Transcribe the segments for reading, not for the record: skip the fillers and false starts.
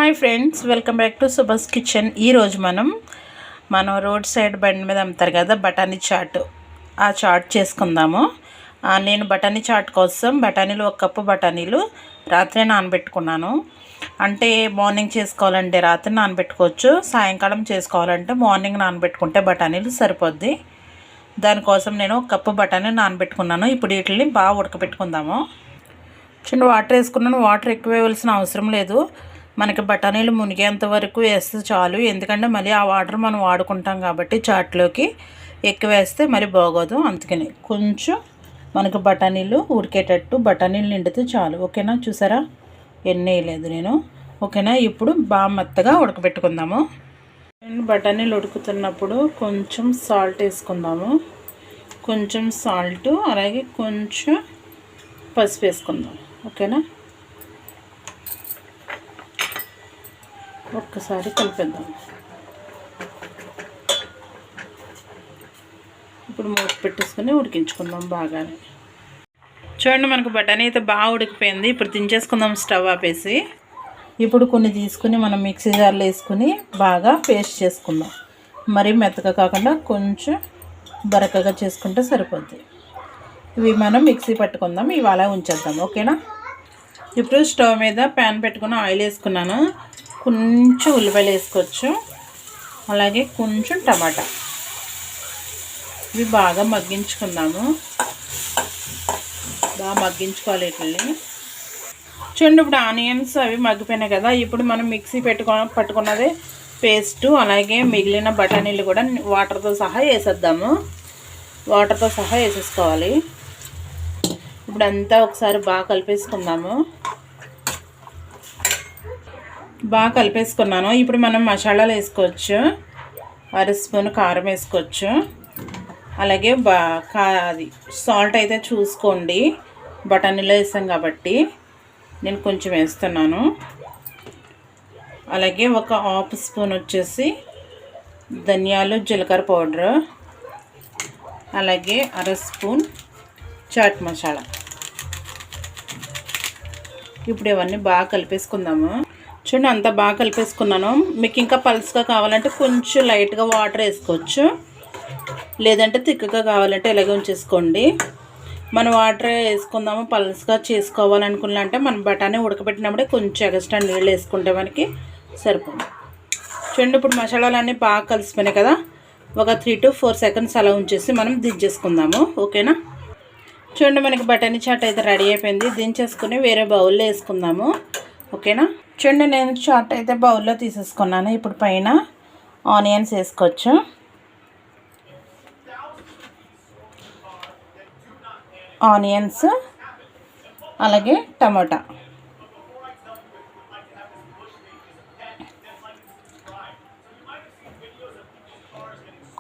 Hi friends, welcome back to Subhash kitchen. ఈరోజు మనం road side బండి మీద అమ్ముతారు కదా బఠానీ చాట్, ఆ చాట్ చేసుకుందాము. నేను బఠానీ చాట్ కోసం బఠానీలు 1 కప్పు బఠానీలు రాత్రే నానబెట్టుకున్నాను. అంటే మార్నింగ్ చేసుకోవాలంటే రాత్రి నానబెట్టుకోవచ్చు, సాయంకాలం చేసుకోవాలంటే మార్నింగ్ నానబెట్టుకుంటే బఠానీలు సరిపోద్ది. దానికోసం నేను 1 కప్పు బఠానీ నానబెట్టుకున్నాను. ఇప్పుడు వీటిని బాగా ఉడకబెట్టుకుందాము. చిన్న వాటర్ వేసుకున్నాను. వాటర్ ఎక్కువ వేయాల్సిన అవసరం లేదు, మనకి బఠానీలు మునిగేంత వరకు వేస్తే చాలు. ఎందుకంటే మళ్ళీ ఆ వాటర్ మనం వాడుకుంటాం కాబట్టి చాట్లోకి ఎక్కువ వేస్తే మరి బాగోదు. అందుకని కొంచెం మనకు బఠానీలు ఉడికేటట్టు బఠానీలు నిండితే చాలు. ఓకేనా? చూసారా, ఎన్ని వేయలేదు నేను. ఓకేనా? ఇప్పుడు బాగా మెత్తగా ఉడకబెట్టుకుందాము. బఠానీలు ఉడుకుతున్నప్పుడు కొంచెం సాల్ట్ వేసుకుందాము. కొంచెం సాల్ట్, అలాగే కొంచెం పసుపు వేసుకుందాం. ఓకేనా? ఒక్కసారి కలిపేద్దాం. ఇప్పుడు మూత పెట్టేసుకొని ఉడికించుకుందాం బాగానే. చూడండి, మనకు బఠానీ అయితే బాగా ఉడికిపోయింది. ఇప్పుడు దించేసుకుందాం స్టవ్ ఆపేసి. ఇప్పుడు కొన్ని తీసుకుని మనం మిక్సీ జార్లో వేసుకుని బాగా పేస్ట్ చేసుకుందాం. మరీ మెత్తగా కాకుండా కొంచెం బరకగా చేసుకుంటే సరిపోద్ది. ఇవి మనం మిక్సీ పట్టుకుందాం, ఇవి అలా ఉంచేద్దాం. ఓకేనా? ఇప్పుడు స్టవ్ మీద ప్యాన్ పెట్టుకుని ఆయిల్ వేసుకున్నాను. కొంచెం ఉల్లిపాయలు వేసుకోవచ్చు, అలాగే కొంచెం టమాటా. ఇవి బాగా మగ్గించుకుందాము. బాగా మగ్గించుకోవాలి వీటిని. చూడండి, ఇప్పుడు ఆనియన్స్ అవి మగ్గిపోయినాయి కదా. ఇప్పుడు మనం మిక్సీ పట్టుకున్నదే పేస్టు, అలాగే మిగిలిన బఠానీలు కూడా వాటర్తో సహా వేసేద్దాము. వాటర్తో సహా వేసేసుకోవాలి. ఇప్పుడు అంతా ఒకసారి బాగా కలిపేసుకుందాము. బాగా కలిపేసుకున్నాను. ఇప్పుడు మనం మసాలాలు వేసుకోవచ్చు. 1 స్పూన్ కారం వేసుకోవచ్చు, అలాగే అది సాల్ట్ అయితే చూసుకోండి, బఠానీలో వేసాం కాబట్టి నేను కొంచెం వేస్తున్నాను. అలాగే 1/2 స్పూన్ వచ్చేసి ధనియాలు జీలకర్ర పౌడర్, అలాగే 1/2 స్పూన్ చాట్ మసాలా. ఇప్పుడు ఇవన్నీ బాగా కలిపేసుకుందాము. చూడండి, అంతా బాగా కలిపేసుకున్నాను. మీకు ఇంకా పల్స్గా కావాలంటే కొంచెం లైట్గా వాటర్ వేసుకోవచ్చు, లేదంటే తిక్కగా కావాలంటే ఇలాగే ఉంచేసుకోండి. మనం వాటర్ వేసుకుందాము. పల్స్గా చేసుకోవాలనుకున్నంటే మనం బఠానీ ఉడకబెట్టినప్పుడే కొంచెం ఎక్స్ట్రా నీళ్ళు వేసుకుంటే మనకి సరిపోతుంది. చూడండి, ఇప్పుడు మసాలాలన్నీ బాగా కలిసిపోయినాయి కదా. ఒక 3 to 4 సెకండ్స్ అలా ఉంచేసి మనం దించేసుకుందాము. ఓకేనా? చూడండి, మనకి బఠానీ చాట్ అయితే రెడీ అయిపోయింది. దించేసుకుని వేరే బౌల్లో వేసుకుందాము. ఓకేనా? చూడండి, నేను చాట్ అయితే బౌల్లో తీసేసుకున్నాను. ఇప్పుడు పైన ఆనియన్స్ వేసుకోవచ్చు. ఆనియన్స్, అలాగే టమాటా,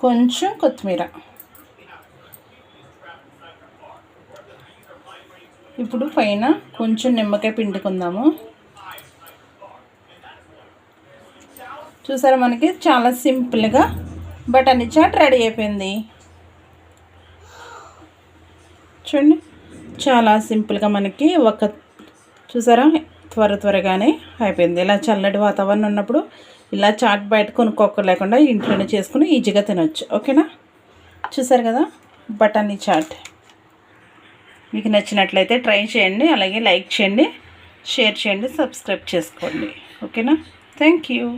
కొంచెం కొత్తిమీర. ఇప్పుడు పైన కొంచెం నిమ్మకాయ పిండుకుందాము. చూసారా, మనకి చాలా సింపుల్గా బఠానీ చాట్ రెడీ అయిపోయింది. చూడండి, చాలా సింపుల్గా మనకి చూసారా, త్వరగానే అయిపోయింది. ఇలా చల్లటి వాతావరణం ఉన్నప్పుడు ఇలా చాట్ బయట కొనుక్కోక లేకుండా ఇంట్లోనే చేసుకుని ఈజీగా తినవచ్చు. ఓకేనా? చూసారు కదా బఠానీ చాట్. మీకు నచ్చినట్లయితే ట్రై చేయండి, అలాగే లైక్ చేయండి, షేర్ చేయండి, సబ్స్క్రైబ్ చేసుకోండి. ఓకేనా? Thank you.